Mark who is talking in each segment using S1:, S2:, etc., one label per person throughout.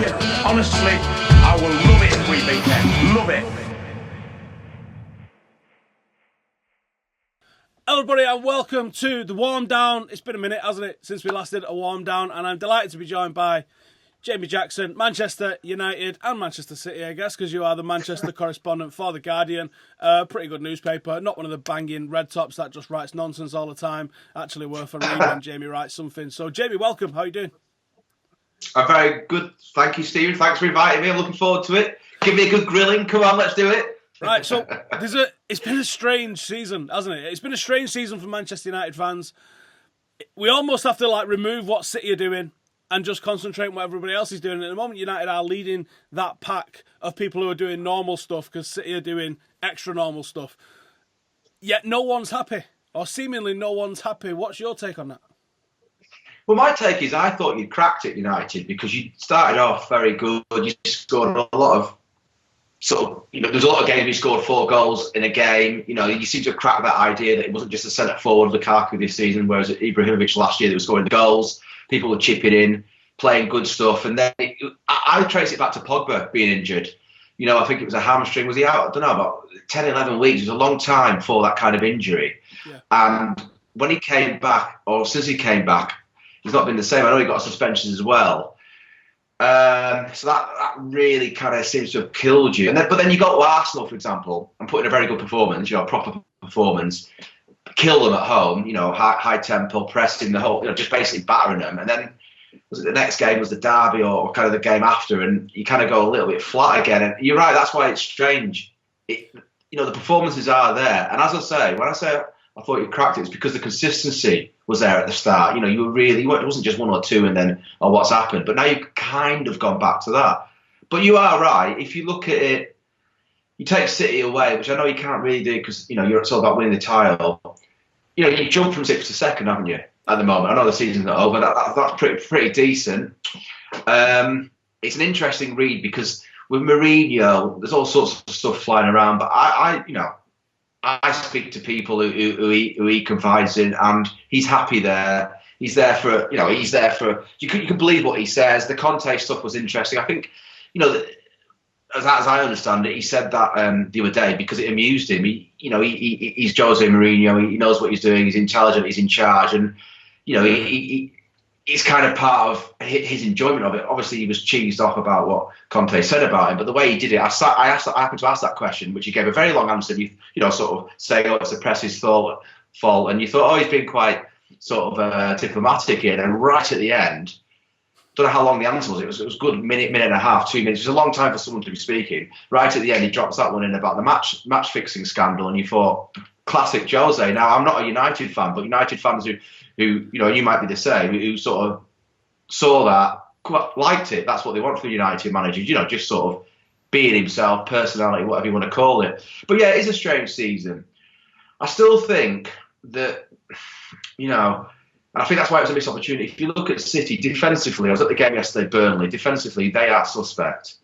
S1: brilliant. Honestly, I will love it if we beat them. Love it.
S2: Hello everybody and welcome to the warm down. It's been a minute, hasn't it, since we last did a warm down, and I'm delighted to be joined by Jamie Jackson, Manchester United and Manchester City, I guess, because you are the Manchester correspondent for The Guardian. Pretty good newspaper, not one of the banging red tops that just writes nonsense all the time. Actually worth a read when Jamie writes something. So Jamie, welcome. How are you doing?
S3: I'm very good. Thank you, Stephen. Thanks for inviting me. I'm looking forward to it. Give me a good grilling. Come on, let's do it.
S2: Right, so it's been a strange season, hasn't it? It's been a strange season for Manchester United fans. We almost have to remove what City are doing and just concentrate on what everybody else is doing. At the moment, United are leading that pack of people who are doing normal stuff because City are doing extra normal stuff. Yet no one's happy, or seemingly no one's happy. What's your take on that?
S3: Well, my take is I thought you'd cracked it, United, because you started off very good. You scored a lot of there's a lot of games we scored 4 goals in a game. You seem to have cracked that idea that it wasn't just a centre forward Lukaku this season, whereas Ibrahimovic last year they were scoring the goals. People were chipping in, playing good stuff, and then I trace it back to Pogba being injured. I think it was a hamstring. Was he out? I don't know, about 10, 11 weeks. It was a long time for that kind of injury. Yeah. And when he came back, or since he came back, he's not been the same. I know he got a suspension as well. So that really kind of seems to have killed you. But then you got to Arsenal, for example, and put in a very good performance, a proper performance, kill them at home, high tempo, pressing the whole, just basically battering them. And then was it the next game was the derby or kind of the game after, and you kind of go a little bit flat again. And you're right, that's why it's strange. The performances are there. And as I say, when I say I thought you cracked it, it's because the consistency was there at the start. You were really, it wasn't just 1 or 2 and then, what's happened. But now you've kind of gone back to that. But you are right. If you look at it, you take City away, which I know you can't really do because, it's all about winning the title. You jumped from 6th to 2nd, haven't you, at the moment? I know the season's not over. That's pretty decent. It's an interesting read because with Mourinho, there's all sorts of stuff flying around. But I speak to people who he confides in, and he's happy there. He's there for, you can believe what he says. The Conte stuff was interesting. I think, as I understand it, he said that the other day because it amused him. He's Jose Mourinho. He knows what he's doing. He's intelligent. He's in charge, and it's kind of part of his enjoyment of it. Obviously, he was cheesed off about what Conte said about him, but the way he did it, I happened to ask that question, which he gave a very long answer. Sort of saying, it's the press's fault, and you thought, he's been quite sort of diplomatic here. And right at the end, don't know how long the answer was. It was good minute and a half, 2 minutes. It was a long time for someone to be speaking. Right at the end, he drops that one in about the match fixing scandal, and you thought, classic Jose. Now, I'm not a United fan, but United fans who you might be the same, who sort of saw that, quite liked it. That's what they want from United managers, just sort of being himself, personality, whatever you want to call it. But yeah, it is a strange season. I still think that, I think that's why it was a missed opportunity. If you look at City defensively, I was at the game yesterday, Burnley. Defensively, they are suspect.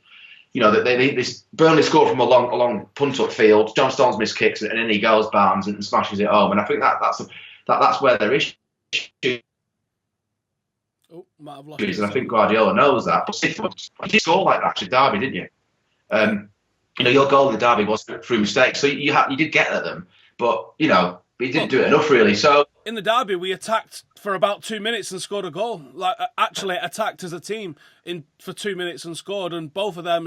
S3: Burnley scored from a long punt up field. John Stones missed kicks, and then he goes Barnes and smashes it home. And I think that's where their issue.
S2: Might have lost
S3: and I think Guardiola knows that. But you did score like that actually, Derby, didn't you? Your goal in the Derby was through mistakes, so you did get at them, but he didn't do it enough really. So
S2: in the Derby, we attacked for about 2 minutes and scored a goal. Actually attacked as a team for 2 minutes and scored, and both of their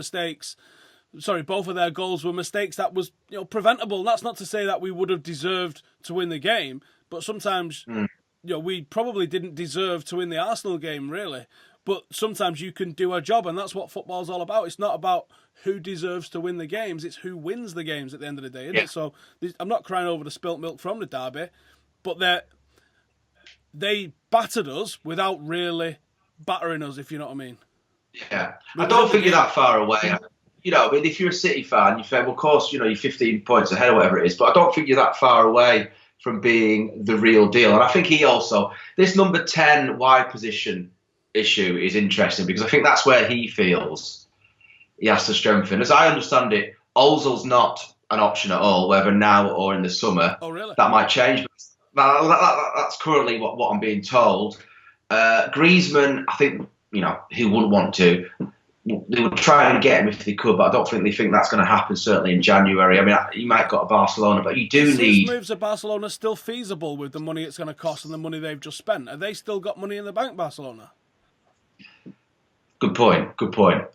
S2: goals were mistakes that was preventable. That's not to say that we would have deserved to win the game, but sometimes we probably didn't deserve to win the Arsenal game, really. But sometimes you can do a job, and that's what football's all about. It's not about who deserves to win the games, it's who wins the games at the end of the day, isn't it? So I'm not crying over the spilt milk from the Derby, but they battered us without really battering us, if you know what I mean.
S3: Yeah. I don't think you're that far away. If you're a City fan, you say, well, of course, you're 15 points ahead or whatever it is, but I don't think you're that far away from being the real deal. And I think this number 10 wide position issue is interesting because I think that's where he feels he has to strengthen. As I understand it, Ozil's not an option at all, whether now or in the summer.
S2: Oh, really?
S3: That might change. But that's currently what I'm being told. Griezmann, I think, who wouldn't want to? they would try and get him if they could, but I don't think they think that's going to happen. Certainly in January. I mean, you might go to Barcelona, but you do need
S2: moves to Barcelona still feasible with the money it's going to cost and the money they've just spent. Have they still got money in the bank, Barcelona?
S3: Good point.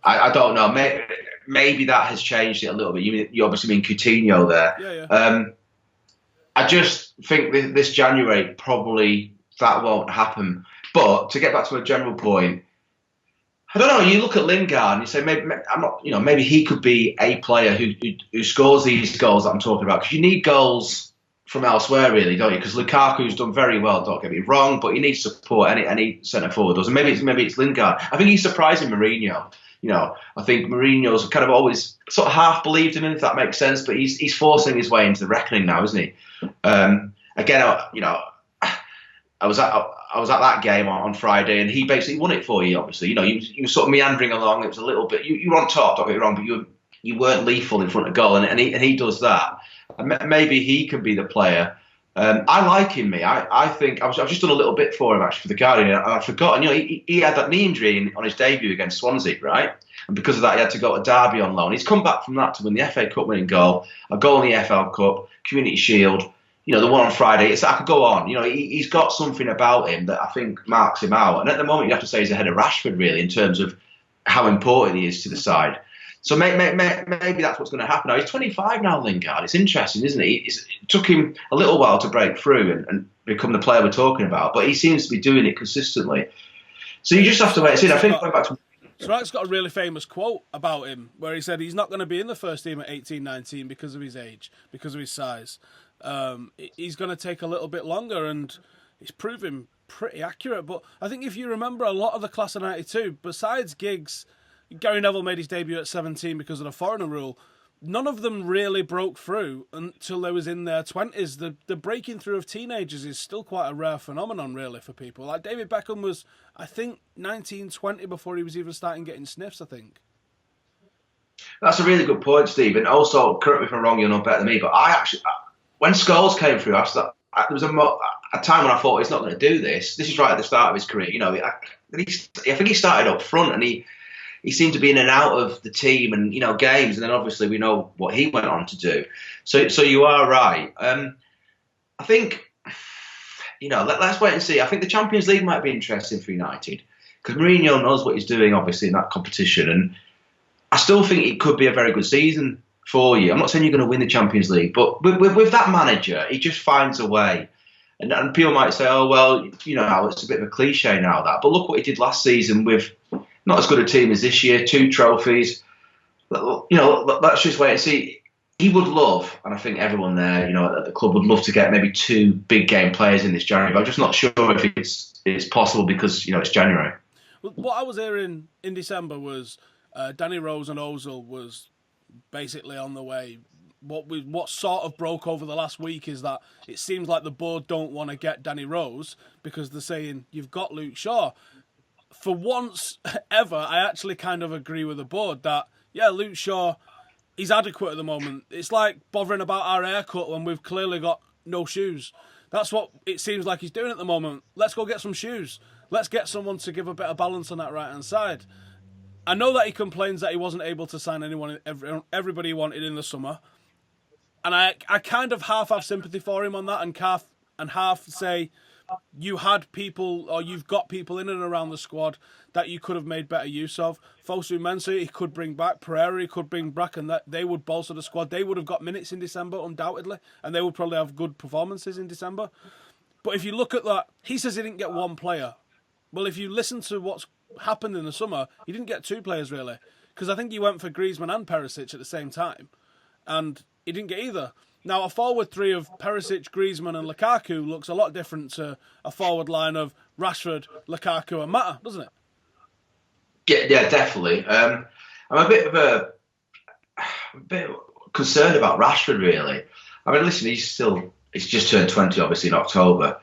S3: I don't know. Maybe that has changed it a little bit. You obviously mean Coutinho there.
S2: Yeah.
S3: I just think this January probably that won't happen. But to get back to a general point, I don't know. You look at Lingard and you say maybe he could be a player who scores these goals that I'm talking about, because you need goals from elsewhere, really, don't you? Because Lukaku's done very well. Don't get me wrong, but you need support. Any centre forward does, and maybe it's Lingard. I think he's surprising Mourinho. I think Mourinho's kind of always sort of half believed in him, if that makes sense. But he's forcing his way into the reckoning now, isn't he? Again, I was at that game on Friday, and he basically won it for you. Obviously, you were sort of meandering along. It was a little bit. You were on top, don't get me wrong, but you weren't lethal in front of goal, and he does that. Maybe he can be the player. I like him. I think I've just done a little bit for him actually for the Guardian. And I'd forgotten. He had that knee injury on his debut against Swansea, right? And because of that, he had to go to Derby on loan. He's come back from that to win the FA Cup winning goal, a goal in the FL Cup, Community Shield. The one on Friday. I could go on. He's got something about him that I think marks him out. And at the moment, you have to say he's ahead of Rashford, really, in terms of how important he is to the side. So maybe that's what's going to happen. Now, he's 25 now, Lingard. It's interesting, isn't it? It took him a little while to break through and become the player we're talking about, but he seems to be doing it consistently. So you just have to wait and see. I think going back to...
S2: Srack's got a really famous quote about him where he said he's not going to be in the first team at 18, 19 because of his age, because of his size. He's going to take a little bit longer, and he's proving pretty accurate. But I think if you remember a lot of the class of 92, besides Giggs, Gary Neville made his debut at 17 because of the foreigner rule. None of them really broke through until they was in their 20s. The breaking through of teenagers is still quite a rare phenomenon, really, for people. Like David Beckham was, I think, 19, 20 before he was even starting getting sniffs, I think.
S3: That's a really good point, Steve. And also, correct me if I'm wrong, you're not better than me, but when Scholes came through, there was a time when I thought he's not going to do this. This is right at the start of his career. I think he started up front, and he seemed to be in and out of the team and games, and then obviously we know what he went on to do. So you are right. I think let's wait and see. I think the Champions League might be interesting for United because Mourinho knows what he's doing, obviously, in that competition, and I still think it could be a very good season for you. I'm not saying you're going to win the Champions League, but with that manager, he just finds a way. And people might say, oh well, it's a bit of a cliche now that, but look what he did last season with not as good a team as this year, 2 trophies. Let's just wait and see. He would love, and I think everyone there, at the club would love to get maybe 2 big game players in this January. But I'm just not sure if it's possible because it's January.
S2: Well, what I was hearing in December was Danny Rose and Ozil was basically on the way. What sort of broke over the last week is that it seems like the board don't want to get Danny Rose because they're saying you've got Luke Shaw. For once ever, I actually kind of agree with the board that, Luke Shaw, he's adequate at the moment. It's like bothering about our haircut when we've clearly got no shoes. That's what it seems like he's doing at the moment. Let's go get some shoes. Let's get someone to give a bit of balance on that right-hand side. I know that he complains that he wasn't able to sign everybody he wanted in the summer. And I kind of half have sympathy for him on that and half say... You had people, or you've got people in and around the squad that you could have made better use of. Fosu Mensah, he could bring back. Pereira, he could bring back, and that they would bolster the squad. They would have got minutes in December, undoubtedly, and they would probably have good performances in December. But if you look at that, he says he didn't get 1 player. Well, if you listen to what's happened in the summer, he didn't get 2 players, really. Because I think he went for Griezmann and Perisic at the same time, and he didn't get either. Now, a forward 3 of Perisic, Griezmann and Lukaku looks a lot different to a forward line of Rashford, Lukaku and Mata, doesn't it?
S3: Yeah, definitely. I'm a bit concerned about Rashford, really. I mean, listen, he's just turned 20, obviously, in October.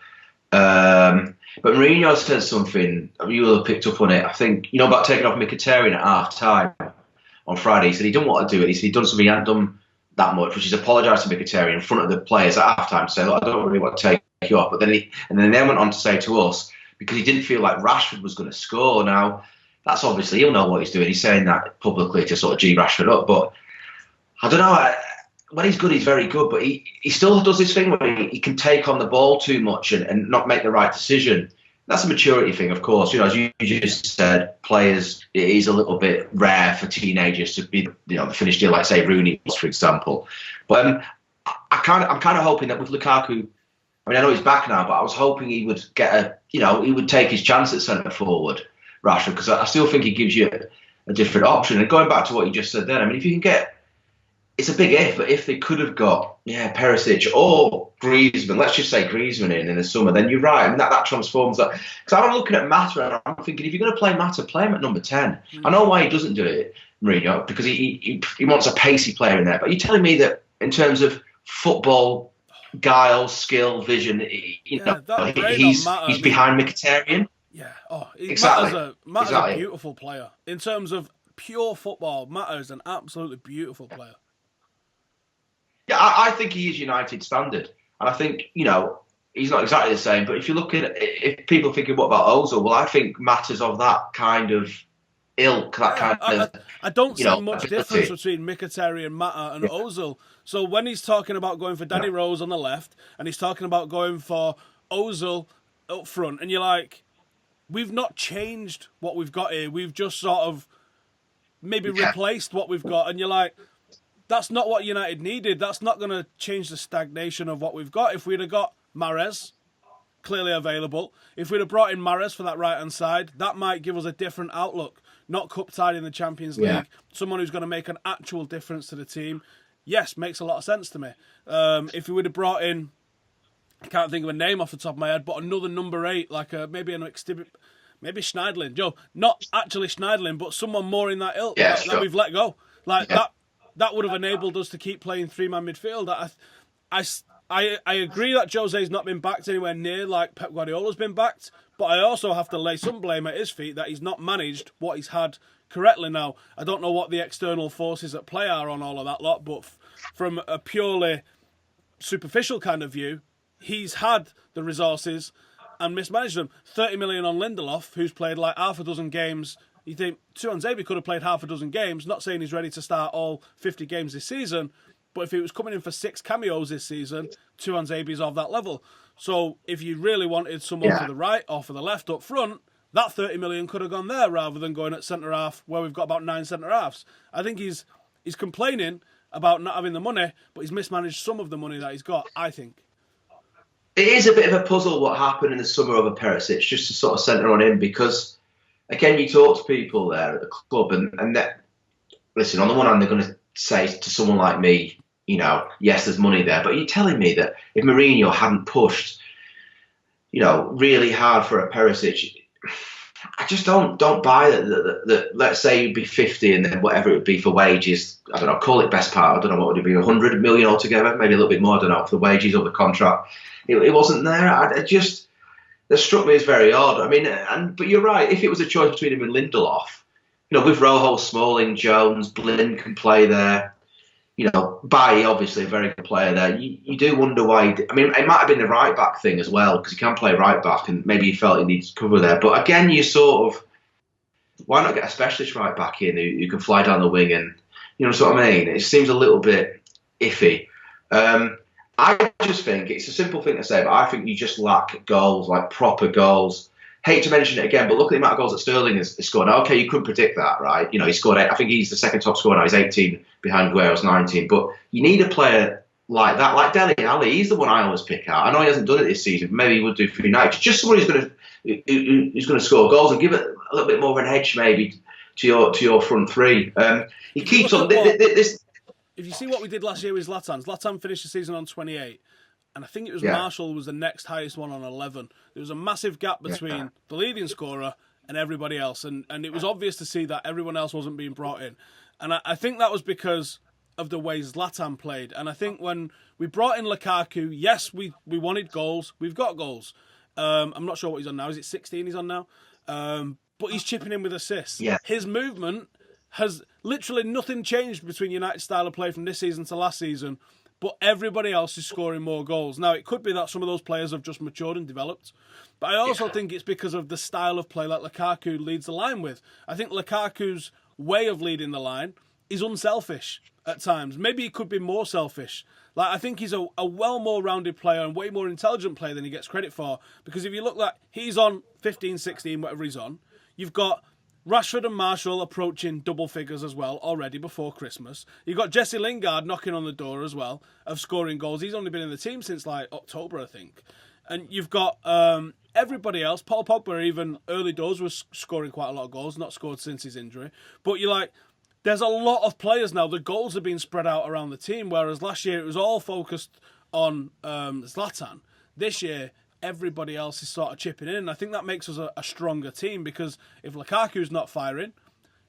S3: But Mourinho said something, you will have picked up on it, I think, about taking off Mkhitaryan at half-time on Friday. He said he didn't want to do it. He said he'd done something he hadn't done that much, which is apologise to Mkhitaryan in front of the players at half-time to say, look, I don't really want to take you off. But then he went on to say to us, because he didn't feel like Rashford was going to score. Now, that's obviously, he'll know what he's doing. He's saying that publicly to sort of G Rashford up. But I don't know. When he's good, he's very good. But he still does this thing where he can take on the ball too much and not make the right decision. That's a maturity thing, of course. As you just said, players, it is a little bit rare for teenagers to be, the finished deal, like say Rooney was, for example. But I'm kind of hoping that with Lukaku, I know he's back now, but I was hoping he would he would take his chance at centre forward, Rashford, because I still think he gives you a different option. And going back to what you just said then, if you can get, it's a big if, but if they could have got, Perisic or Griezmann, let's just say Griezmann in the summer, then you're right. That transforms that. Because I'm looking at Mata and I'm thinking, if you're going to play Mata, play him at number 10. I know why he doesn't do it, Mourinho, because he wants a pacey player in there. But you're telling me that in terms of football, guile, skill, vision, he's behind Mkhitaryan.
S2: Yeah.
S3: Exactly.
S2: Mata's a beautiful player. In terms of pure football, Mata is an absolutely beautiful player.
S3: Yeah, I think he is United standard. And I think, he's not exactly the same. But if you look at if people are thinking, what about Ozil? Well, I think Mata's of that kind of ilk,
S2: I don't see much difference between Mkhitaryan, Mata and Ozil. So when he's talking about going for Danny Rose on the left and he's talking about going for Ozil up front, and you're like, we've not changed what we've got here. We've just sort of maybe replaced what we've got. And you're like, that's not what United needed. That's not going to change the stagnation of what we've got. If we'd have got Mahrez clearly available, if we'd have brought in Mahrez for that right-hand side, that might give us a different outlook. Not cup-tied in the Champions League. Someone who's going to make an actual difference to the team. Yes, makes a lot of sense to me. If we would have brought in, I can't think of a name off the top of my head, but another number 8, like maybe Schneidlin. Joe, not actually Schneidlin, but someone more in that ilk that we've let go. That would have enabled us to keep playing 3-man midfield. I agree that Jose's not been backed anywhere near like Pep Guardiola's been backed, but I also have to lay some blame at his feet that he's not managed what he's had correctly. Now, I don't know what the external forces at play are on all of that lot, but from a purely superficial kind of view, he's had the resources and mismanaged them. 30 million on Lindelof, who's played like half a dozen games. You think Tuanzebe could have played half a dozen games, not saying he's ready to start all 50 games this season, but if he was coming in for 6 cameos this season, Tuanzebe's of that level. So if you really wanted someone for the right or for the left up front, that 30 million could have gone there rather than going at centre-half where we've got about 9 centre-halves. I think he's complaining about not having the money, but he's mismanaged some of the money that he's got, I think.
S3: It is a bit of a puzzle what happened in the summer over Perisic, just to sort of centre on him, because again, you talk to people there at the club, and that, listen, on the one hand, they're going to say to someone like me, yes, there's money there, but you're telling me that if Mourinho hadn't pushed, really hard for a Perisic, I just don't buy that. Let's say you'd be 50 and then whatever it would be for wages, I don't know, call it best part, I don't know what would it be, 100 million altogether, maybe a little bit more, I don't know, for the wages or the contract. It wasn't there. That struck me as very odd. But you're right. If it was a choice between him and Lindelof, with Rojo, Smalling, Jones, Blind can play there. Bailly, obviously a very good player there. You do wonder why. It might have been the right back thing as well, because he can play right back, and maybe he felt he needs cover there. But again, you sort of, why not get a specialist right back in who can fly down the wing, and what I mean? It seems a little bit iffy. I just think it's a simple thing to say, but I think you just lack goals, like proper goals. Hate to mention it again, but look at the amount of goals that Sterling has scored. Now, okay, you couldn't predict that, right? He scored 8. I think he's the second top scorer now. He's 18 behind Guerrero's 19. But you need a player like that, like Dele Alli. He's the one I always pick out. I know he hasn't done it this season, but maybe he would do for United. Just someone who's going to score goals and give it a little bit more of an edge, maybe, to your front three. He keeps on this.
S2: If you see what we did last year with Zlatan finished the season on 28, and I think it was Marshall was the next highest one on 11. There was a massive gap between the leading scorer and everybody else, and it was obvious to see that everyone else wasn't being brought in. And I think that was because of the way Zlatan played. And I think when we brought in Lukaku, yes, we wanted goals. We've got goals. I'm not sure what he's on now. Is it 16 he's on now? But he's chipping in with assists.
S3: Yeah.
S2: His movement has literally nothing changed between United's style of play from this season to last season, but everybody else is scoring more goals. Now, it could be that some of those players have just matured and developed, but I also think it's because of the style of play that Lukaku leads the line with. I think Lukaku's way of leading the line is unselfish at times. Maybe he could be more selfish. Like, I think he's a well more rounded player and way more intelligent player than he gets credit for. Because if you look like he's on 15, 16, whatever he's on, you've got Rashford and Martial approaching double figures as well already before Christmas. You've got Jesse Lingard knocking on the door as well of scoring goals. He's only been in the team since like October, I think. And you've got everybody else. Paul Pogba, even early doors, was scoring quite a lot of goals, not scored since his injury. But you're like, there's a lot of players now. The goals are being spread out around the team, whereas last year it was all focused on Zlatan. This year, everybody else is sort of chipping in. I think that makes us a stronger team, because if Lukaku's not firing,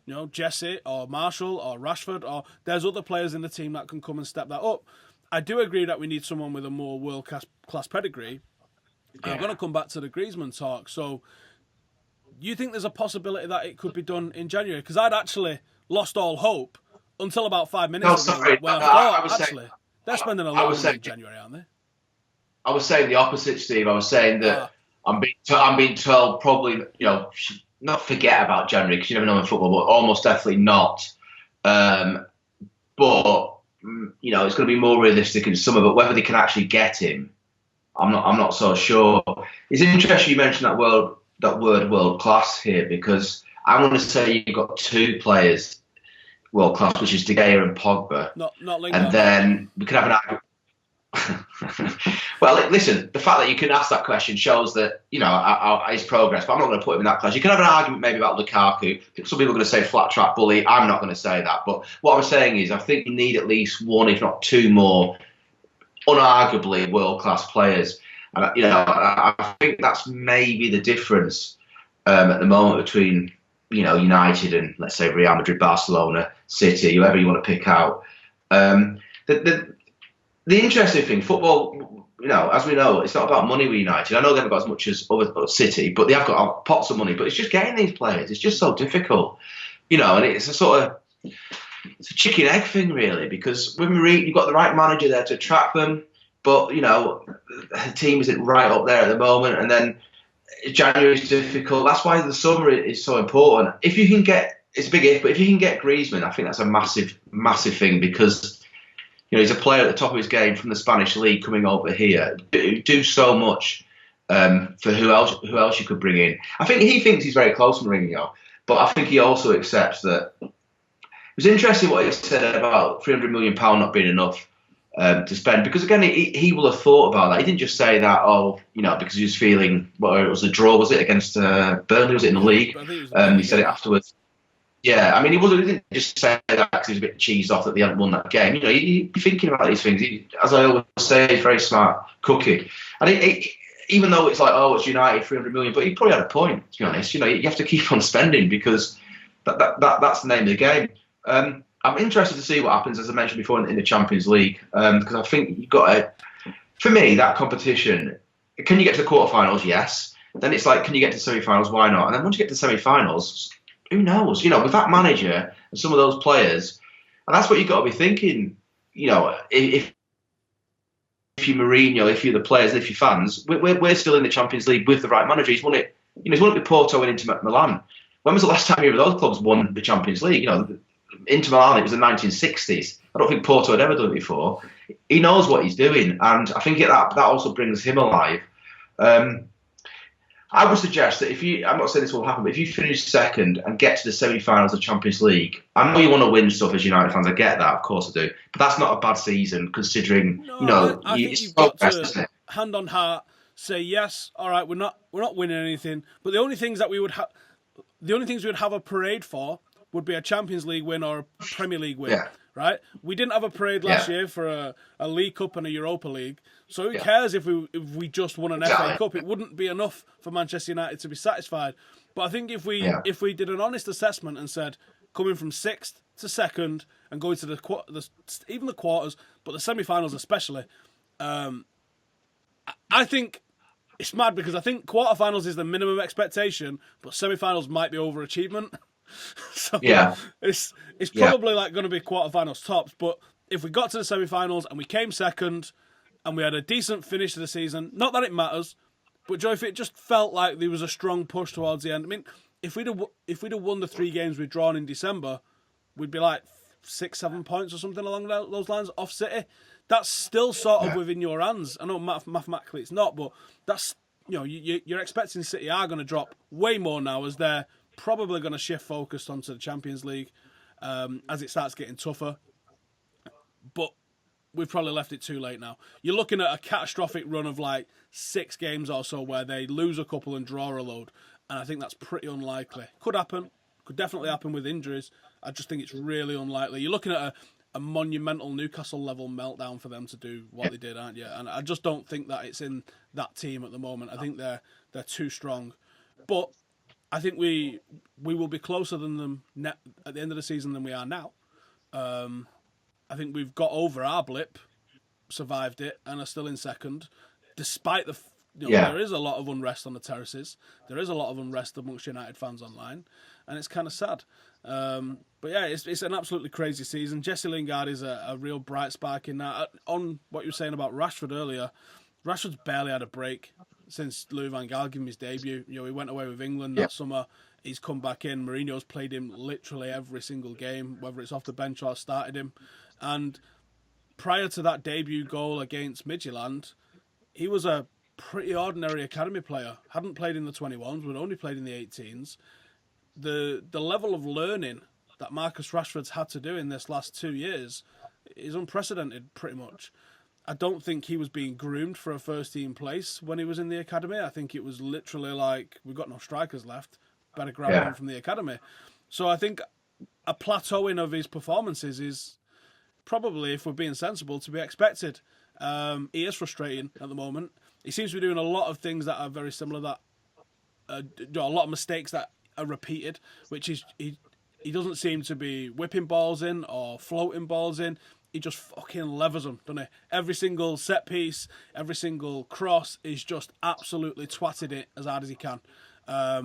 S2: you know, Jesse or Martial or Rashford, or there's other players in the team that can come and step that up. I do agree that we need someone with a more world-class pedigree. Yeah. I'm going to come back to the Griezmann talk. So, you think there's a possibility that it could be done in January? Because I'd actually lost all hope until about 5 minutes ago. When I thought, actually, they're spending a lot of money in January, aren't they?
S3: I was saying the opposite, Steve. I was saying that I'm being told probably, you know, not forget about January, because you never know in football, but almost definitely not. But, you know, it's going to be more realistic in summer. But whether they can actually get him, I'm not so sure. It's interesting you mentioned that word world class here, because I'm going to say you've got two players world class, which is De Gea and Pogba.
S2: Not Lingard.
S3: And then we can have an argument. Well, listen, the fact that you can ask that question shows that, you know, his progress, but I'm not going to put him in that class. You can have an argument maybe about Lukaku. Some people are going to say flat track bully. I'm not going to say that. But what I'm saying is I think you need at least one, if not two more, unarguably world-class players. And, you know, I think that's maybe the difference at the moment between, you know, United and, let's say, Real Madrid, Barcelona, City, whoever you want to pick out. The interesting thing, football, you know, as we know, it's not about money with United. I know they haven't got as much as other City, but they have got pots of money. But it's just getting these players. It's just so difficult, you know. And it's a chicken egg thing, really, because with Mourinho, you've got the right manager there to attract them, but you know, the team isn't right up there at the moment. And then January is difficult. That's why the summer is so important. If you can get, it's a big if, but if you can get Griezmann, I think that's a massive, massive thing, because you know, he's a player at the top of his game from the Spanish league coming over here. Do so much for who else you could bring in. I think he thinks he's very close to Mourinho, but I think he also accepts that. It was interesting what he said about £300 million not being enough to spend, because again, he will have thought about that. He didn't just say that, you know, because he was feeling, well, it was a draw, was it, against Burnley, was it in the league? He said it afterwards. Yeah, I mean, he didn't just say that because he was a bit cheesed off that they hadn't won that game. You know, you'd be thinking about these things. As I always say, he's a very smart cookie. And even though it's like, oh, it's United, 300 million, but he probably had a point, to be honest. You know, you have to keep on spending, because that's the name of the game. I'm interested to see what happens, as I mentioned before, in the Champions League, because I think you've got to, for me, that competition, can you get to the quarterfinals? Yes. Then it's like, can you get to semi-finals? Why not? And then once you get to semi-finals, who knows? You know, with that manager and some of those players, and that's what you've got to be thinking. You know, if you're Mourinho, if you're the players, if you're fans, we're still in the Champions League with the right manager. He's won it. You know, he's won it with Porto and Inter Milan. When was the last time either of those clubs won the Champions League? You know, Inter Milan, it was the 1960s. I don't think Porto had ever done it before. He knows what he's doing, and I think that also brings him alive. I would suggest that I'm not saying this will happen, but if you finish second and get to the semi-finals of the Champions League, I know you want to win stuff as United fans. I get that, of course I do. But that's not a bad season, considering, you know,
S2: I think you've got to, hand on heart, say yes. All right, we're not winning anything, but the only things we would have a parade for would be a Champions League win or a Premier League win. Yeah. Right? We didn't have a parade last year for a League Cup and a Europa League. So who cares if we just won an FA Cup? It wouldn't be enough for Manchester United to be satisfied. But I think if we did an honest assessment and said, coming from 6th to 2nd and going to even the quarters, but the semi-finals especially, I think it's mad, because I think quarterfinals is the minimum expectation, but semi-finals might be overachievement. So it's probably like going to be quarterfinals tops, but if we got to the semi-finals and we came second and we had a decent finish to the season, not that it matters, but Joe, if it just felt like there was a strong push towards the end, I mean, if we'd have won the 3 games we'd drawn in December, we'd be like 6-7 points or something along those lines off City. That's still sort of within your hands. I know mathematically it's not, but that's, you're expecting City are going to drop way more now, as they're probably going to shift focus onto the Champions League as it starts getting tougher. But we've probably left it too late now. You're looking at a catastrophic run of like 6 games or so where they lose a couple and draw a load, and I think that's pretty unlikely. Could happen. Could definitely happen with injuries. I just think it's really unlikely. You're looking at a monumental Newcastle-level meltdown for them to do what they did, aren't you? And I just don't think that it's in that team at the moment. I think they're too strong. But I think we will be closer than them at the end of the season than we are now. I think we've got over our blip, survived it, and are still in second, despite there is a lot of unrest on the terraces. There is a lot of unrest amongst United fans online, and it's kind of sad. But yeah, it's an absolutely crazy season. Jesse Lingard is a real bright spark in that. On what you were saying about Rashford earlier, Rashford's barely had a break since Louis van Gaal gave him his debut. He went away with England that summer. He's come back in. Mourinho's played him literally every single game, whether it's off the bench or started him. And prior to that debut goal against Midtjylland, he was a pretty ordinary academy player. Hadn't played in the 21s, but only played in the 18s. The level of learning that Marcus Rashford's had to do in this last 2 years is unprecedented, pretty much. I don't think he was being groomed for a first-team place when he was in the academy. I think it was literally like, we've got no strikers left, better grab one from the academy. So I think a plateauing of his performances is probably, if we're being sensible, to be expected. He is frustrating at the moment. He seems to be doing a lot of things that are very similar, that a lot of mistakes that are repeated, which is he doesn't seem to be whipping balls in or floating balls in. He just fucking levers them, doesn't he? Every single set piece, every single cross is just absolutely twatted it as hard as he can. I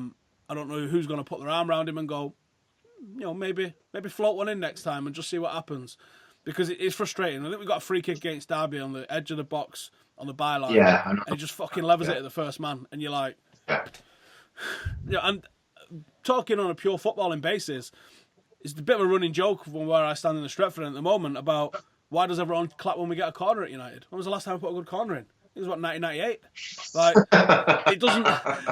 S2: don't know who's going to put their arm around him and go, maybe float one in next time and just see what happens. Because it's frustrating. I think we got a free kick against Derby on the edge of the box on the byline.
S3: Yeah, I know.
S2: And he just fucking levers it at the first man. And you're like... and talking on a pure footballing basis, it's a bit of a running joke from where I stand in the Stretford at the moment about why does everyone clap when we get a corner at United? When was the last time we put a good corner in? It was, 1998? Like, it doesn't...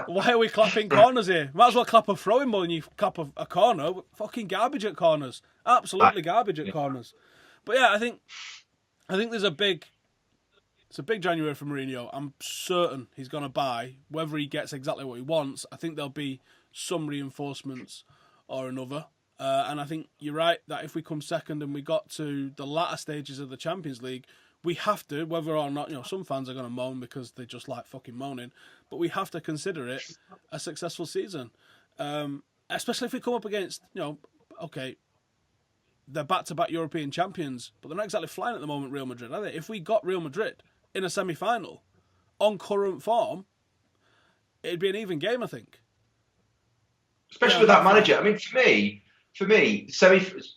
S2: Why are we clapping corners here? Might as well clap a throwing ball and you clap a corner. Fucking garbage at corners. Absolutely garbage at corners. But yeah, I think there's it's a big January for Mourinho. I'm certain he's going to buy, whether he gets exactly what he wants. I think there'll be some reinforcements or another. And I think you're right that if we come second and we got to the latter stages of the Champions League, we have to, whether or not, some fans are going to moan because they just like fucking moaning, but we have to consider it a successful season. Especially if we come up against, okay, they're back-to-back European champions, but they're not exactly flying at the moment, Real Madrid, are they? If we got Real Madrid in a semi-final, on current form, it'd be an even game, I think.
S3: Especially with that manager. I mean, for me,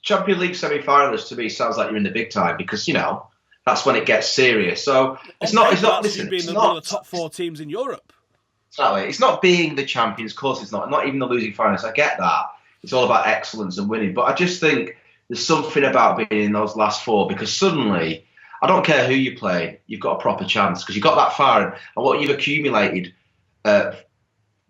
S3: Champions League semi-finalists to me sounds like you're in the big time because, that's when it gets serious. So it's not listen,
S2: being one of the top 4 teams in Europe.
S3: Exactly. It's not being the champions, of course it's not even the losing finalists. I get that. It's all about excellence and winning. But I just think there's something about being in those last 4 because suddenly, I don't care who you play, you've got a proper chance because you've got that far and what you've accumulated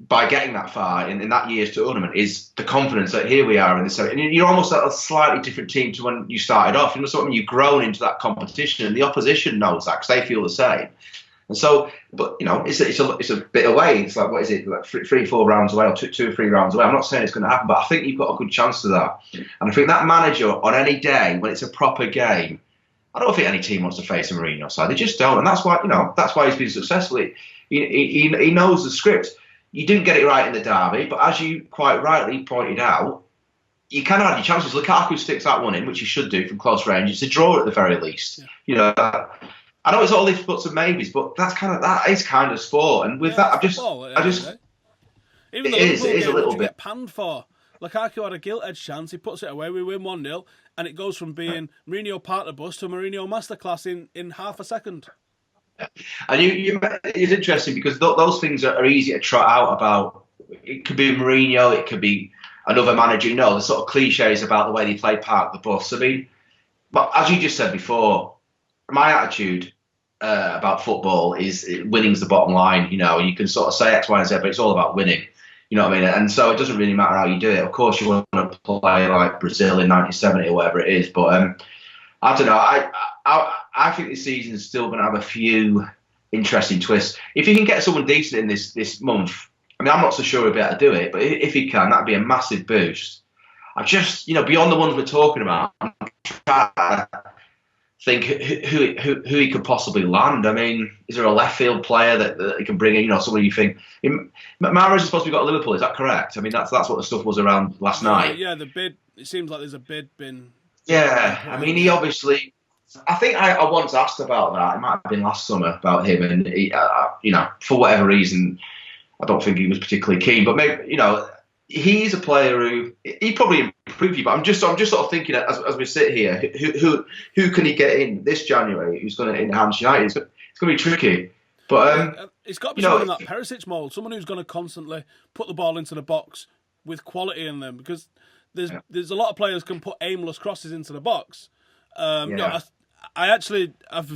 S3: by getting that far in that year's tournament is the confidence that here we are in this. And you're almost at a slightly different team to when you started off. You've grown into that competition and the opposition knows that because they feel the same. And so, but it's a bit away. It's like, what is it, like 3-4 rounds away or 2 or 3 rounds away. I'm not saying it's going to happen, but I think you've got a good chance to that. And I think that manager on any day when it's a proper game, I don't think any team wants to face a Mourinho side. They just don't, and that's why he's been successful. He knows the script. You didn't get it right in the derby, but as you quite rightly pointed out, you kind of had your chances. Lukaku sticks that one in, which he should do from close range. It's a draw at the very least. Yeah. I know it's all ifs, buts, and maybes, but that is kind of sport. And with that, I just
S2: even the Liverpool game,
S3: a little
S2: bit. Get panned for. Lukaku had a gilt-edged chance. He puts it away. We win 1-0, and it goes from being Mourinho partner bus to Mourinho masterclass in half a second.
S3: And it's interesting because those things are easy to trot out about. It could be Mourinho, it could be another manager. The sort of cliches about the way they play park the bus. I mean, but as you just said before, my attitude about football is winning's the bottom line. You can sort of say X, Y, and Z, but it's all about winning. You know what I mean? And so it doesn't really matter how you do it. Of course, you want to play like Brazil in 1970 or whatever it is, but I don't know. I think this season is still going to have a few interesting twists. If you can get someone decent in this month, I mean, I'm not so sure he'll be able to do it, but if he can, that'd be a massive boost. I just, beyond the ones we're talking about, I'm trying to think who he could possibly land. I mean, is there a left field player that he can bring in? Somebody you think Mahrez is supposed to be got to Liverpool? Is that correct? I mean, that's what the stuff was around last night.
S2: Yeah, the bid. It seems like there's a bid been.
S3: Yeah, I mean, he obviously. I think I once asked about that. It might have been last summer about him, and he, for whatever reason, I don't think he was particularly keen. But maybe he's a player who he probably improve you. But I'm just sort of thinking as we sit here, who can he get in this January? Who's going to enhance United? It's going to be tricky. But
S2: it's got to be someone in that Perisic mould, someone who's going to constantly put the ball into the box with quality in them, because there's a lot of players can put aimless crosses into the box. I've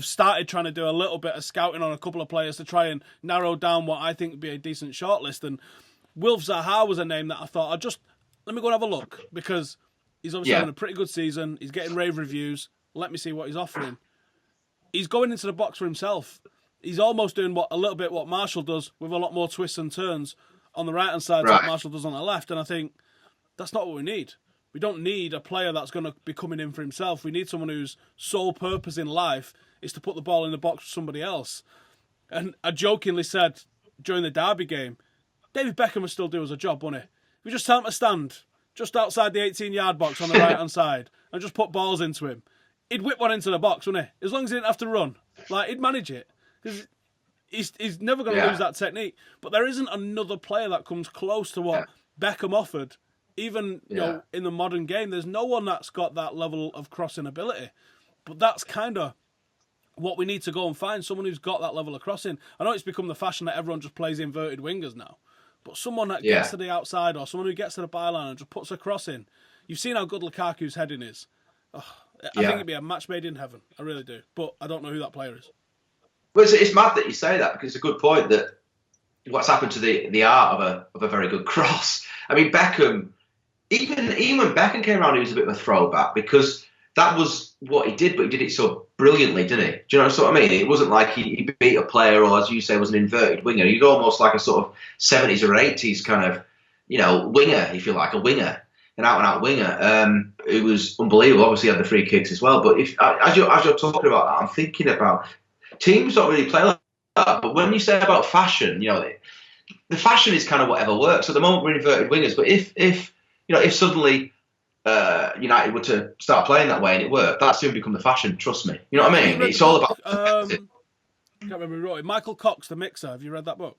S2: started trying to do a little bit of scouting on a couple of players to try and narrow down what I think would be a decent shortlist. And Wilf Zaha was a name that I thought, let me go and have a look, because he's obviously having a pretty good season. He's getting rave reviews. Let me see what he's offering. He's going into the box for himself. He's almost doing a little bit what Marshall does, with a lot more twists and turns on the right-hand side to what Marshall does on the left. And I think that's not what we need. We don't need a player that's going to be coming in for himself. We need someone whose sole purpose in life is to put the ball in the box for somebody else. And I jokingly said during the Derby game, David Beckham would still do us a job, wouldn't he? If we just tell him to stand just outside the 18-yard box on the right-hand side and just put balls into him, he'd whip one into the box, wouldn't he? As long as he didn't have to run. He'd manage it. Because he's never going to lose that technique. But there isn't another player that comes close to what Beckham offered. Even in the modern game, there's no one that's got that level of crossing ability. But that's kind of what we need to go and find, someone who's got that level of crossing. I know it's become the fashion that everyone just plays inverted wingers now, but someone that gets to the outside, or someone who gets to the byline and just puts a cross in. You've seen how good Lukaku's heading is. I think it'd be a match made in heaven. I really do. But I don't know who that player is.
S3: Well, it's mad that you say that, because it's a good point that what's happened to the art of a very good cross. I mean, Beckham, even when Beckham came around, he was a bit of a throwback, because that was what he did, but he did it so brilliantly, didn't he? Do you know what I mean? It wasn't like he beat a player, or as you say, was an inverted winger. He's almost like a sort of 70s or 80s kind of, winger, if you like, a winger, an out-and-out winger. It was unbelievable. Obviously, he had the free kicks as well. But as you're talking about that, I'm thinking about teams don't really play like that. But when you say about fashion, the fashion is kind of whatever works. At the moment, we're inverted wingers. But if suddenly United were to start playing that way and it worked, that soon become the fashion. Trust me. You know what I mean? It's all about.
S2: I can't remember who wrote it. Michael Cox, The Mixer. Have you read that book?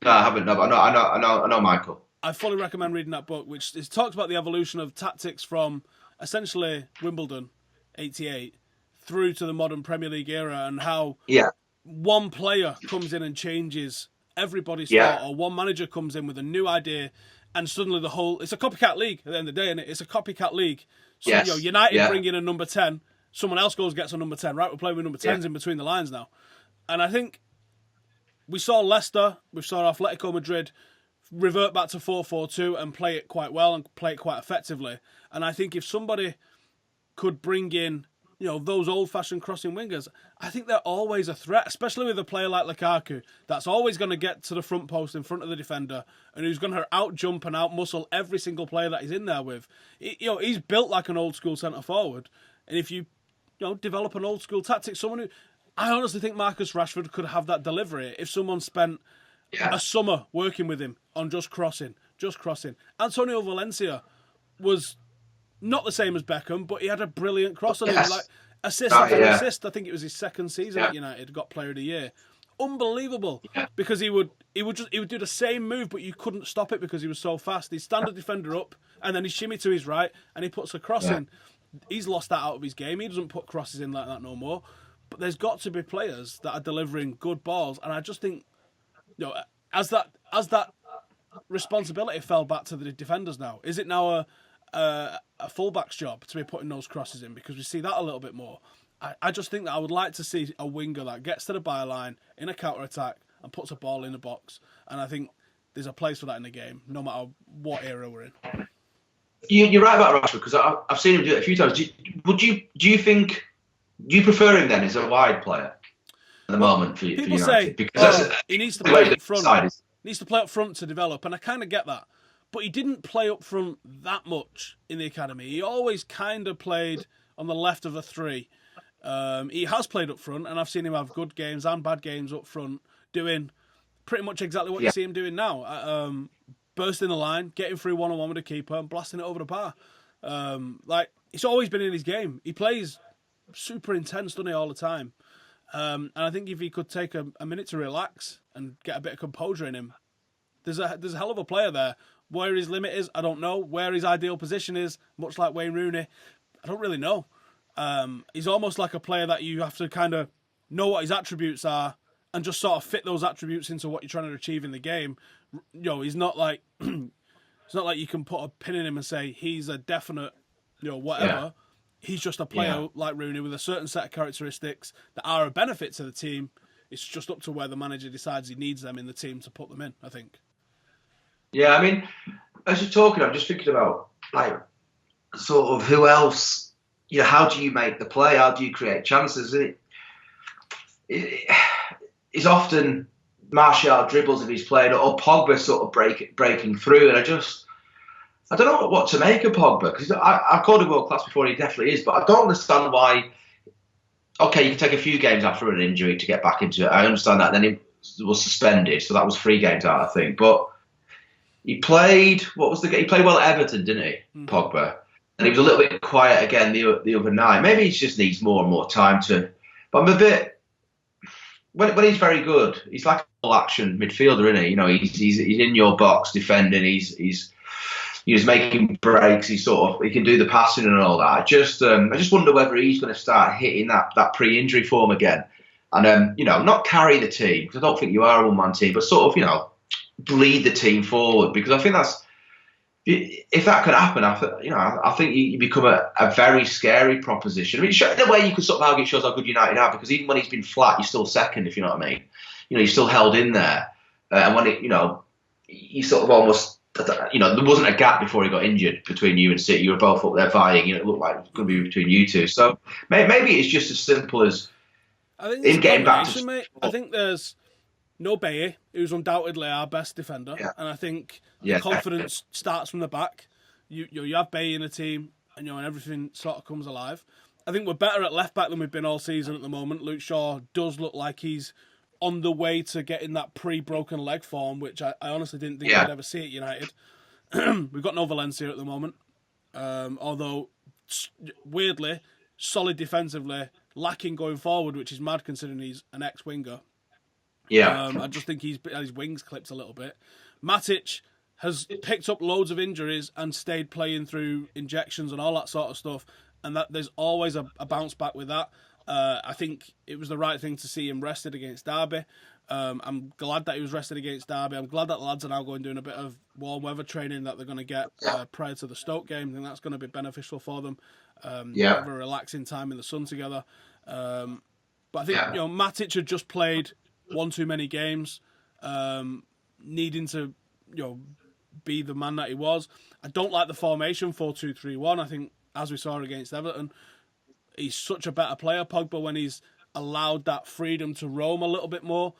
S3: No, I haven't. No, but I know Michael.
S2: I fully recommend reading that book, which talks about the evolution of tactics from essentially Wimbledon '88 through to the modern Premier League era, and how one player comes in and changes everybody's thought, or one manager comes in with a new idea, and suddenly it's a copycat league at the end of the day, and it's a copycat league. So United bring in a number 10, someone else gets a number 10, right? We're playing with number 10s in between the lines now. And I think we saw Leicester, we saw Atletico Madrid revert back to 4-4-2 and play it quite well and play it quite effectively. And I think if somebody could bring in those old-fashioned crossing wingers, I think they're always a threat, especially with a player like Lukaku, that's always going to get to the front post in front of the defender, and who's going to out-jump and out-muscle every single player that he's in there with. He's built like an old-school centre-forward, and if you develop an old-school tactic, someone who... I honestly think Marcus Rashford could have that delivery if someone spent a summer working with him on just crossing. Antonio Valencia was... not the same as Beckham, but he had a brilliant cross on him. Like assist after assist. I think it was his second season at United, got Player of the Year. unbelievable.
S3: Yeah.
S2: Because he would do the same move, but you couldn't stop it because he was so fast. He'd stand a defender up, and then he shimmy to his right, and he puts a cross in. He's lost that out of his game. He doesn't put crosses in like that no more. But there's got to be players that are delivering good balls, and I just think, as that responsibility fell back to the defenders now, is it now a fullback's job to be putting those crosses in? Because we see that a little bit more. I just think that I would like to see a winger that gets to the byline in a counter-attack and puts a ball in the box. And I think there's a place for that in the game, no matter what era we're in.
S3: You're right about Rashford, because I've seen him do it a few times. Do you prefer him then as a wide player at the moment for
S2: People
S3: United?
S2: say
S3: Because
S2: he needs to play up front. Needs to play up front to develop, and I kind of get that. But he didn't play up front that much in the academy. He always kind of played on the left of a three. He has played up front, and I've seen him have good games and bad games up front, doing pretty much exactly what you see him doing now. Bursting the line, getting through one-on-one with the keeper, and blasting it over the bar. It's always been in his game. He plays super intense, doesn't he, all the time? And I think if he could take a minute to relax and get a bit of composure in him, there's a hell of a player there. Where his limit is, I don't know. Where his ideal position is, much like Wayne Rooney, I don't really know. He's almost like a player that you have to kind of know what his attributes are and just sort of fit those attributes into what you're trying to achieve in the game. He's not like it's not like you can put a pin in him and say he's a definite, whatever. Yeah. He's just a player like Rooney with a certain set of characteristics that are a benefit to the team. It's just up to where the manager decides he needs them in the team to put them in, I think. Yeah,
S3: I mean, as you're talking, I'm just thinking about sort of who else. How do you make the play? How do you create chances? It's often Martial dribbles if he's played, or Pogba sort of breaking through. And I don't know what to make of Pogba, because I've called him world class before, and he definitely is. But I don't understand why. Okay, you can take a few games after an injury to get back into it. I understand that. Then he was suspended, so that was 3 games out, I think. But he played. What was the game? He played well at Everton, didn't he, Pogba? And he was a little bit quiet again the other night. Maybe he just needs more and more time to. But I'm a bit. When he's very good, he's like an all-action midfielder, isn't he? He's in your box defending. He's making breaks. He can do the passing and all that. I just wonder whether he's going to start hitting that pre-injury form again, and not carry the team, because I don't think you are a one-man team, but sort of lead the team forward, because I think that's. If that could happen, I think you become a very scary proposition. I mean, in a way, you could sort of argue it shows how good United are, because even when he's been flat, you're still second, if you know what I mean. You're still held in there. And when you sort of almost, there wasn't a gap before he got injured between you and City. You were both up there vying. It looked like it was going to be between you two. So maybe it's just as simple as him getting back to.
S2: Mate. I think there's no Bailly, who's undoubtedly our best defender, and I think the confidence starts from the back. You have Bailly in a team, and everything sort of comes alive. I think we're better at left back than we've been all season at the moment. Luke Shaw does look like he's on the way to getting that pre-broken leg form, which I honestly didn't think we'd ever see at United. We've got no Valencia at the moment, although weirdly solid defensively, lacking going forward, which is mad considering he's an ex-winger.
S3: Yeah,
S2: I just think he's had his wings clipped a little bit. Matic has picked up loads of injuries and stayed playing through injections and all that sort of stuff, and that there's always a bounce back with that. I think it was the right thing to see him rested against Derby. I'm glad that he was rested against Derby. I'm glad that the lads are now going doing a bit of warm weather training that they're going to get prior to the Stoke game. I think that's going to be beneficial for them. Have a relaxing time in the sun together. But I think Matic had just played one too many games, needing to be the man that he was. I don't like the formation 4-2-3-1. I think, as we saw against Everton, he's such a better player, Pogba, when he's allowed that freedom to roam a little bit more.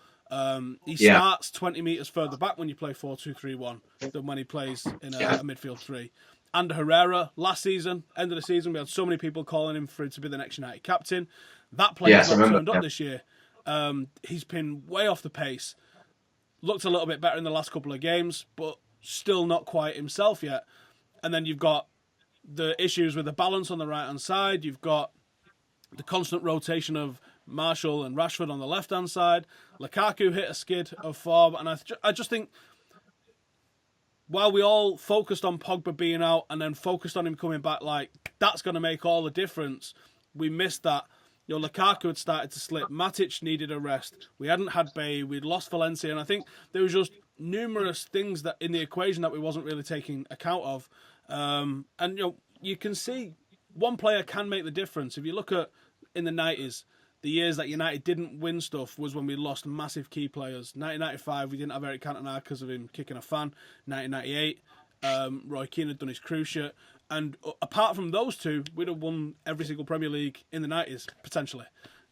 S2: He starts 20 metres further back when you play 4-2-3-1 than when he plays in a midfield three. And Herrera, last season, end of the season, we had so many people calling him for to be the next United captain. That player's not turned up this year. He's been way off the pace. Looked a little bit better in the last couple of games, but still not quite himself yet. And then you've got the issues with the balance on the right-hand side. You've got the constant rotation of Martial and Rashford on the left-hand side. Lukaku hit a skid of form, and I just think while we all focused on Pogba being out and then focused on him coming back, like, that's going to make all the difference, we missed that. Lukaku had started to slip. Matic needed a rest. We hadn't had Bay. We'd lost Valencia, and I think there was just numerous things that in the equation that we wasn't really taking account of. And you can see one player can make the difference. If you look at in the 90s, the years that United didn't win stuff was when we lost massive key players. 1995, we didn't have Eric Cantona because of him kicking a fan. 1998, Roy Keane had done his cruciate. And apart from those two, we'd have won every single Premier League in the 90s, potentially.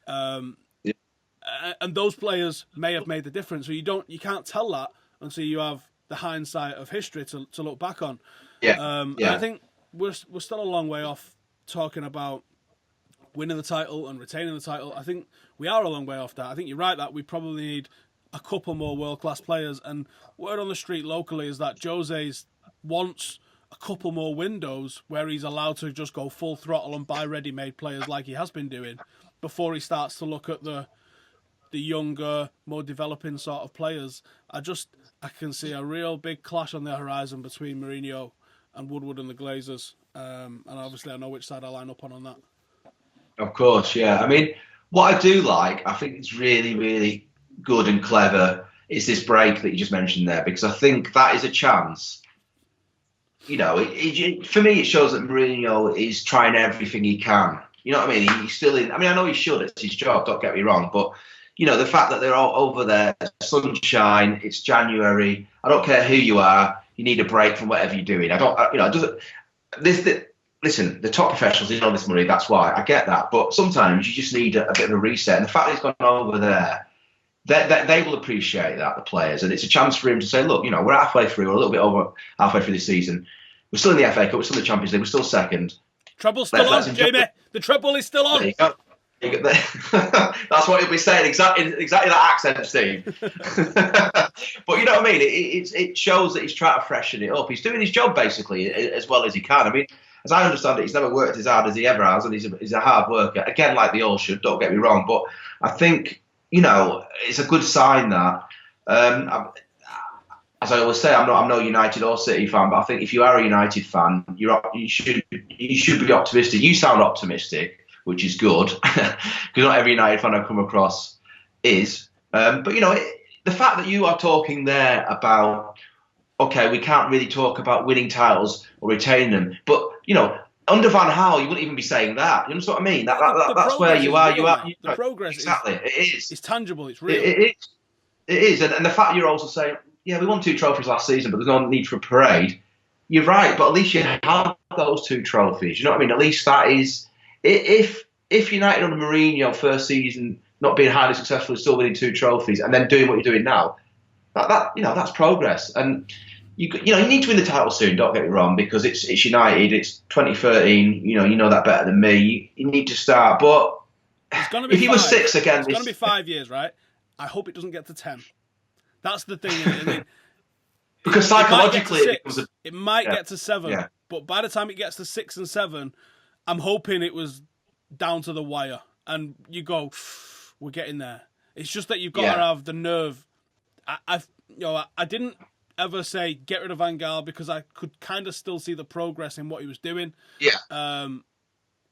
S2: And those players may have made the difference. So you can't tell that until you have the hindsight of history to look back on. And I think we're still a long way off talking about winning the title and retaining the title. I think we are a long way off that. I think you're right that we probably need a couple more world-class players. And word on the street locally is that Jose's wants a couple more windows where he's allowed to just go full throttle and buy ready-made players like he has been doing before he starts to look at the younger, more developing sort of players. I can see a real big clash on the horizon between Mourinho and Woodward and the Glazers. And obviously I know which side I line up on that.
S3: Of course, yeah. I mean, what I do like, I think it's really, really good and clever, is this break that you just mentioned there, because I think that is a chance. For me, it shows that Mourinho is trying everything he can. You know what I mean? He's still in. I mean, I know he should. It's his job. Don't get me wrong. But the fact that they're all over there, sunshine. It's January. I don't care who you are. You need a break from whatever you're doing. Listen, the top professionals need all this money. That's why I get that. But sometimes you just need a bit of a reset. And the fact that he's gone over there, they will appreciate that, the players, and it's a chance for him to say, look, we're halfway through, we're a little bit over halfway through this season. We're still in the FA Cup, we're still in the Champions League, we're still second.
S2: Treble's still on, Jamie. The treble is still on.
S3: There you go. That's what he'll be saying, exactly that accent, Steve. But you know what I mean? It shows that he's trying to freshen it up. He's doing his job basically as well as he can. I mean, as I understand it, he's never worked as hard as he ever has, and he's a hard worker. Again, like they all should. Don't get me wrong, but I think it's a good sign that. As I always say, I'm no United or City fan, but I think if you are a United fan, you should be optimistic. You sound optimistic, which is good, because not every United fan I've come across is. But the fact that you are talking there about, okay, we can't really talk about winning titles or retaining them, but under Van Gaal, you wouldn't even be saying that. You know what I mean? That's where you are.
S2: The progress
S3: exactly. It is.
S2: It's tangible. It's real.
S3: It is. And the fact you're also saying, yeah, we won 2 trophies last season, but there's no need for a parade. You're right, but at least you have those 2 trophies. You know what I mean? At least that is, if United under Mourinho first season not being highly successful, still winning 2 trophies, and then doing what you're doing now, that's progress. And you need to win the title soon. Don't get me wrong, because it's United. It's 2013. You know that better than me. You need to start. But if he was 6 again,
S2: it's going to be 5 years, right? I hope it doesn't get to 10. That's the thing. I mean,
S3: because psychologically,
S2: it might get to 7. But by the time it gets to 6 and 7, I'm hoping it was down to the wire, and you go, we're getting there. It's just that you've got to have the nerve. I didn't ever say get rid of Van Gaal because I could kind of still see the progress in what he was doing.
S3: Yeah.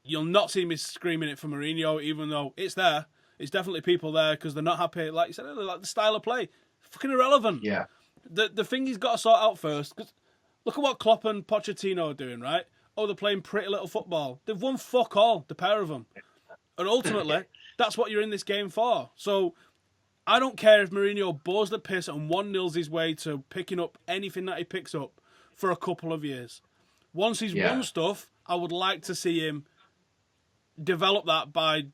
S2: You'll not see me screaming it for Mourinho, even though it's there. It's definitely people there because they're not happy. Like you said earlier, like the style of play, fucking irrelevant.
S3: Yeah.
S2: The thing he's got to sort out first. Cause look at what Klopp and Pochettino are doing, right? Oh, they're playing pretty little football. They've won fuck all, the pair of them. And ultimately, that's what you're in this game for. So I don't care if Mourinho bores the piss and 1-0's his way to picking up anything that he picks up for a couple of years. Once he's won stuff, I would like to see him develop that by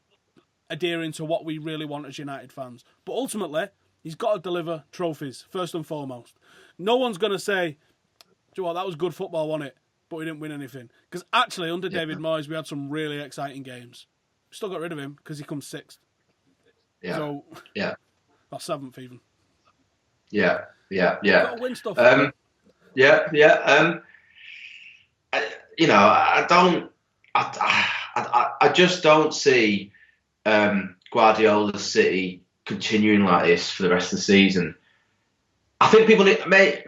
S2: adhering to what we really want as United fans. But ultimately, he's got to deliver trophies, first and foremost. No one's going to say, do you know what, that was good football, wasn't it? But we didn't win anything. Because actually, under David Moyes, we had some really exciting games. We still got rid of him because he comes 6th.
S3: Yeah.
S2: So,
S3: yeah.
S2: Or 7th even.
S3: Yeah.
S2: We've got to win stuff.
S3: I just don't see Guardiola's City continuing like this for the rest of the season. I think people may.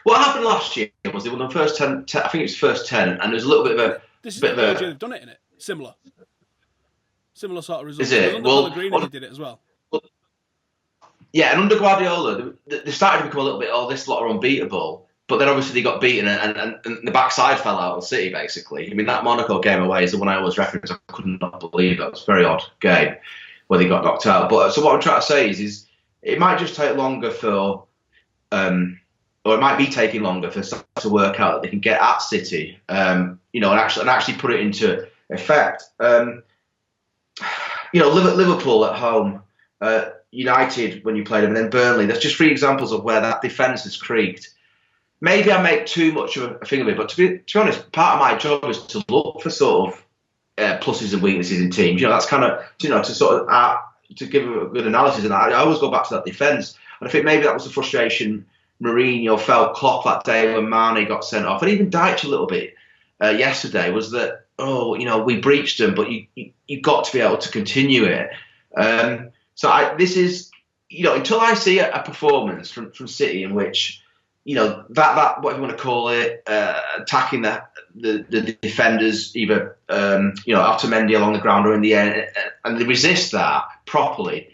S3: What happened last year was they won the first 10. I think it was first 10, and there's a little bit of a.
S2: This is the third year they've done it, innit? Similar sort of results.
S3: Is it?
S2: Under Pellegrini, they did it as well.
S3: Yeah, and under Guardiola, they started to become a little bit, this lot are unbeatable. But then obviously they got beaten and the backside fell out of City, basically. I mean, that Monaco game away is the one I always reference. I could not believe that. It was a very odd game where they got knocked out. But so what I'm trying to say is it might just take longer for, or it might be taking longer for stuff to work out that they can get at City, and actually put it into effect. Liverpool at home, United when you played them, and then Burnley. There's just 3 examples of where that defence has creaked. Maybe I make too much of a thing of it, but to be honest, part of my job is to look for sort of pluses and weaknesses in teams. That's kind of, to sort of to give a good analysis. And I always go back to that defence. And I think maybe that was the frustration Mourinho felt Klopp that day when Mane got sent off, and even Dyche a little bit yesterday, was that, we breached them, but you got to be able to continue it. This is, until I see a performance from City in which, that whatever you want to call it, attacking the defenders, either Otamendi along the ground or in the air, and they resist that properly,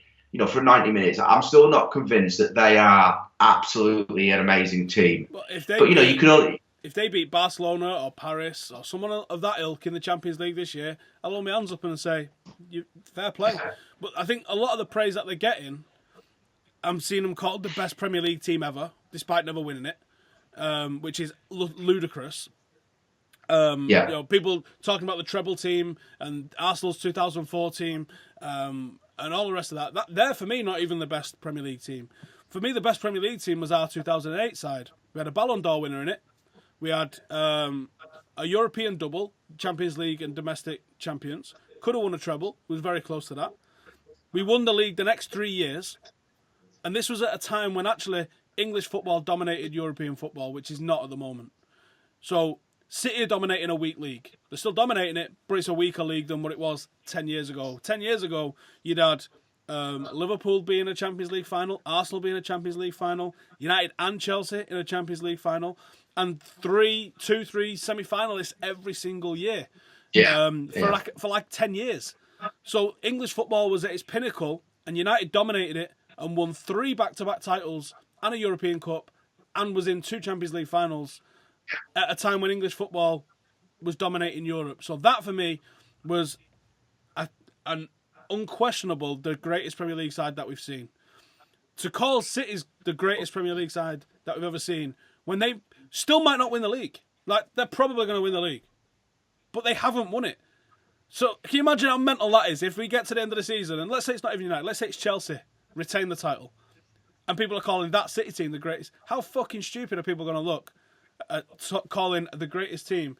S3: for 90 minutes. I'm still not convinced that they are absolutely an amazing team. If
S2: they beat Barcelona or Paris or someone of that ilk in the Champions League this year, I'll hold my hands up and say, fair play. But I think a lot of the praise that they're getting, I'm seeing them called the best Premier League team ever, despite never winning it, which is ludicrous. People talking about the treble team and Arsenal's 2004 team and all the rest of that. They're, for me, not even the best Premier League team. For me, the best Premier League team was our 2008 side. We had a Ballon d'Or winner in it. We had a European double, Champions League and domestic champions. Could have won a treble. Was very close to that. We won the league the next 3 years. And this was at a time when actually English football dominated European football, which is not at the moment. So City are dominating a weak league. They're still dominating it, but it's a weaker league than what it was 10 years ago. 10 years ago, you'd had Liverpool being a Champions League final, Arsenal being a Champions League final, United and Chelsea in a Champions League final, and 3 semi-finalists every single year. For like 10 years. So English football was at its pinnacle, and United dominated it and won 3 back-to-back titles and a European Cup, and was in 2 Champions League finals at a time when English football was dominating Europe. So that, for me, was an unquestionable the greatest Premier League side that we've seen. To call City's the greatest Premier League side that we've ever seen, when they still might not win the league. Like, they're probably going to win the league, but they haven't won it. So can you imagine how mental that is if we get to the end of the season, and let's say it's not even United, let's say it's Chelsea, retain the title, and people are calling that City team the greatest. How fucking stupid are people going to look at calling the greatest team?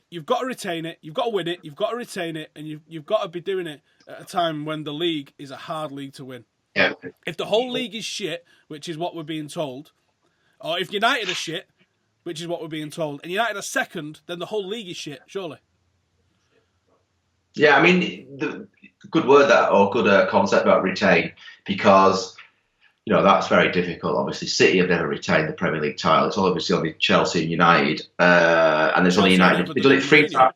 S2: You've got to retain it, you've got to win it, you've got to retain it, and you've got to be doing it at a time when the league is a hard league to win.
S3: Yeah.
S2: If the whole league is shit, which is what we're being told, or if United are shit, which is what we're being told, and United are second, then the whole league is shit, surely.
S3: Yeah, I mean, the good word that, or good concept about retain, because that's very difficult. Obviously, City have never retained the Premier League title. It's obviously only Chelsea and United, and there's only United. They've done it 3 times.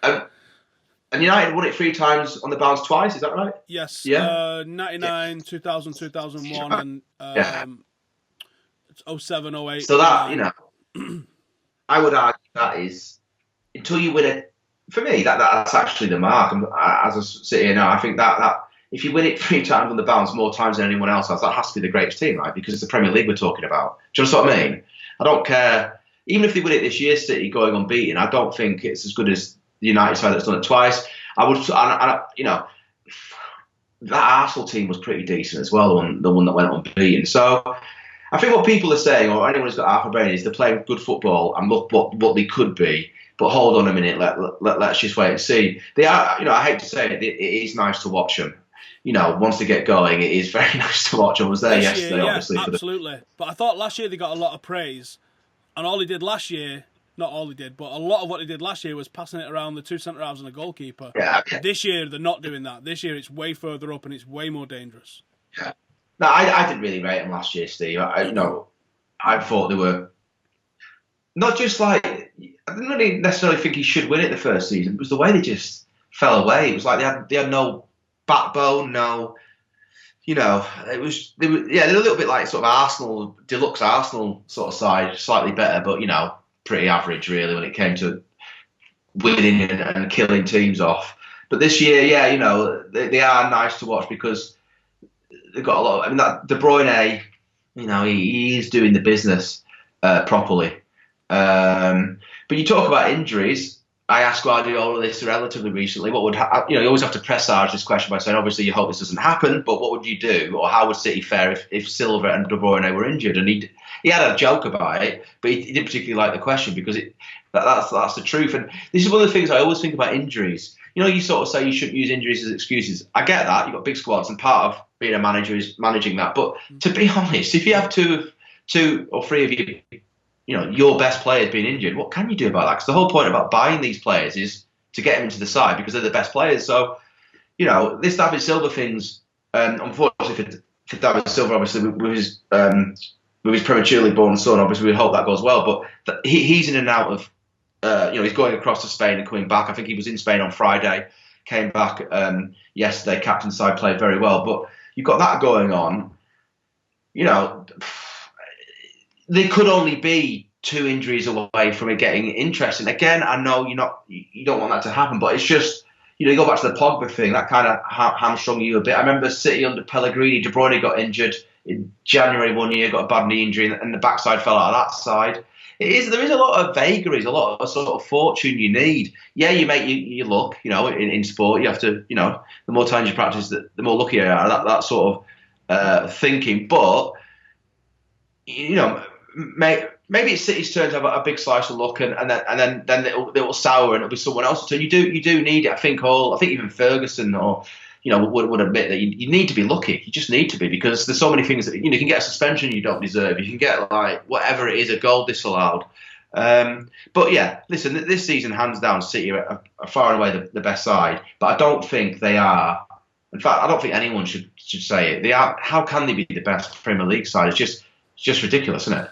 S3: And United won it 3 times on the bounce twice. Is that right?
S2: Yes.
S3: Yeah.
S2: 99, 2000, 2001, and 07, 08.
S3: So that I would argue that is until you win it. For me, that's actually the mark. As I sit here now, I think that if you win it 3 times on the bounce, more times than anyone else has, that has to be the greatest team, right? Because it's the Premier League we're talking about. Do you know what I mean? I don't care. Even if they win it this year, City going unbeaten, I don't think it's as good as the United side that's done it twice. That Arsenal team was pretty decent as well, the one that went unbeaten. So I think what people are saying, or anyone who's got half a brain, is they're playing good football and look what they could be. But hold on a minute, let's just wait and see. They are, I hate to say it, it is nice to watch them. Once they get going, it is very nice to watch them. I was there yesterday,
S2: yeah,
S3: obviously.
S2: Absolutely. But I thought last year they got a lot of praise, and all they did last year not all he did, but a lot of what he did last year was passing it around the two centre-halves and a goalkeeper.
S3: Yeah, okay.
S2: This year, they're not doing that. This year, it's way further up and it's way more dangerous.
S3: Yeah. No, I didn't really rate him last year, Steve. I thought they were not just like, I didn't really necessarily think he should win it the first season. It was the way they just fell away. It was like they had no backbone, no, they were a little bit like sort of Arsenal, deluxe Arsenal sort of side, slightly better, but pretty average really when it came to winning and killing teams off. But this year, they are nice to watch because they've got a lot of, I mean, that De Bruyne, he's doing the business properly. But you talk about injuries. I asked Guardiola this relatively recently. What would you always have to presage this question by saying, obviously, you hope this doesn't happen, but what would you do, or how would City fare if Silva and De Bruyne were injured? And he had a joke about it, but he didn't particularly like the question because that's the truth. And this is one of the things I always think about injuries. You sort of say you shouldn't use injuries as excuses. I get that. You've got big squads, and part of being a manager is managing that. But to be honest, if you have two or three of you, your best players being injured, what can you do about that? Because the whole point about buying these players is to get them into the side because they're the best players. So, this David Silva thing's, unfortunately for David Silva, obviously with his prematurely born son, obviously we hope that goes well. But he's in and out of, he's going across to Spain and coming back. I think he was in Spain on Friday, came back yesterday. Captain side played very well, but you've got that going on. They could only be 2 injuries away from it getting interesting. Again, I know you don't want that to happen, but it's just, you go back to the Pogba thing, that kind of hamstrung you a bit. I remember City under Pellegrini, De Bruyne got injured in January one year, got a bad knee injury, and the backside fell out of that side. There is a lot of vagaries, a lot of sort of fortune you need. Yeah, you make your luck, in sport. You have to, the more times you practice, the more lucky you are, that sort of thinking. But, maybe it's City's turn to have a big slice of luck, and then it'll sour and it'll be someone else's turn. You do need it. I think even Ferguson would admit that you need to be lucky. You just need to be, because there's so many things that you can get a suspension you don't deserve. You can get like whatever it is, a goal disallowed. But yeah, listen, this season hands down City are far and away the best side, but I don't think they are. In fact, I don't think anyone should say it. They are. How can they be the best Premier League side? It's just ridiculous, isn't it?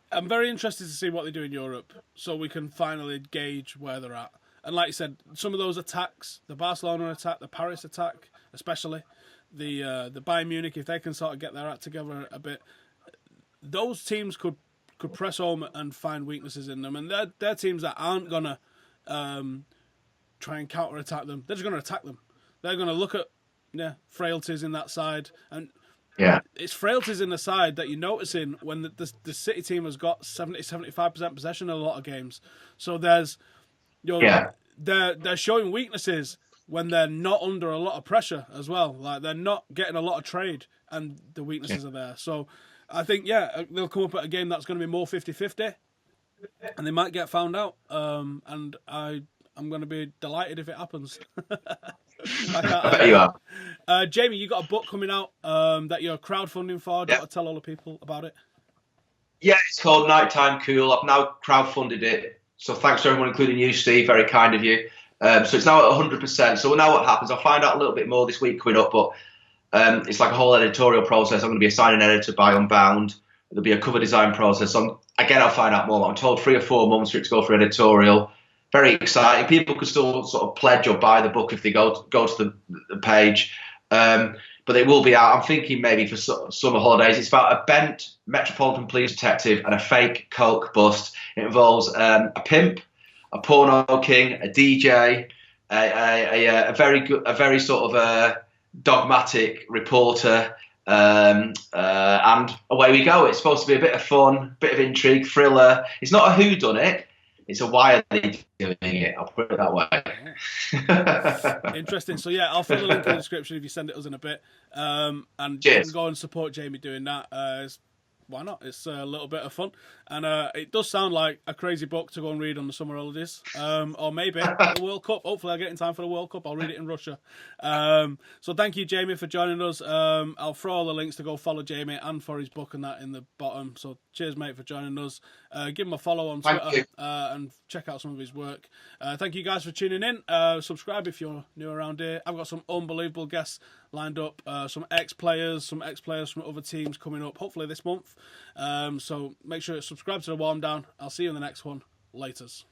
S2: I'm very interested to see what they do in Europe, so we can finally gauge where they're at. And like you said, some of those attacks, the Barcelona attack, the Paris attack, especially the Bayern Munich, if they can sort of get their act together a bit, those teams could press home and find weaknesses in them. And they're teams that aren't gonna try and counter attack them. They're just gonna attack them. They're gonna look at frailties in that side, and it's frailties in the side that you're noticing when the City team has got 70-75% possession in a lot of games. So there's, they're showing weaknesses when they're not under a lot of pressure as well. Like, they're not getting a lot of trade, and the weaknesses are there. So I think, they'll come up at a game that's going to be more 50-50, and they might get found out. And I'm going to be delighted if it happens.
S3: I bet you are.
S2: Jamie, you got a book coming out that you're crowdfunding for. Do you want to tell all the people about it?
S3: Yeah, it's called Nighttime Cool. I've now crowdfunded it. So thanks to everyone, including you, Steve. Very kind of you. So it's now at 100%. So now what happens, I'll find out a little bit more this week coming up, but it's like a whole editorial process. I'm going to be assigned an editor by Unbound. There'll be a cover design process. So again, I'll find out more. I'm told 3 or 4 months for it to go for editorial. Very exciting. People could still sort of pledge or buy the book if they go to the page. But it will be out, I'm thinking, maybe for summer holidays. It's about a bent Metropolitan Police detective and a fake coke bust. It involves a pimp, a porno king, a DJ, a very sort of dogmatic reporter, and away we go. It's supposed to be a bit of fun, bit of intrigue, thriller. It's not a whodunit. It's a why are they doing it? I'll put it that way.
S2: Interesting. So I'll put the link in the description if you send it us in a bit. And you can go and support Jamie doing that. Why not? It's a little bit of fun. And it does sound like a crazy book to go and read on the summer holidays. Or maybe the World Cup. Hopefully I'll get in time for the World Cup. I'll read it in Russia. So thank you, Jamie, for joining us. I'll throw all the links to go follow Jamie and for his book and that in the bottom. So Cheers, mate, for joining us. Give him a follow on
S3: Thank
S2: Twitter
S3: you.
S2: and check out some of his work. Thank you guys for tuning in. Subscribe if you're new around here. I've got some unbelievable guests lined up. Some ex-players from other teams coming up, hopefully this month. So make sure to subscribe to the Warm Down. I'll see you in the next one. Laters.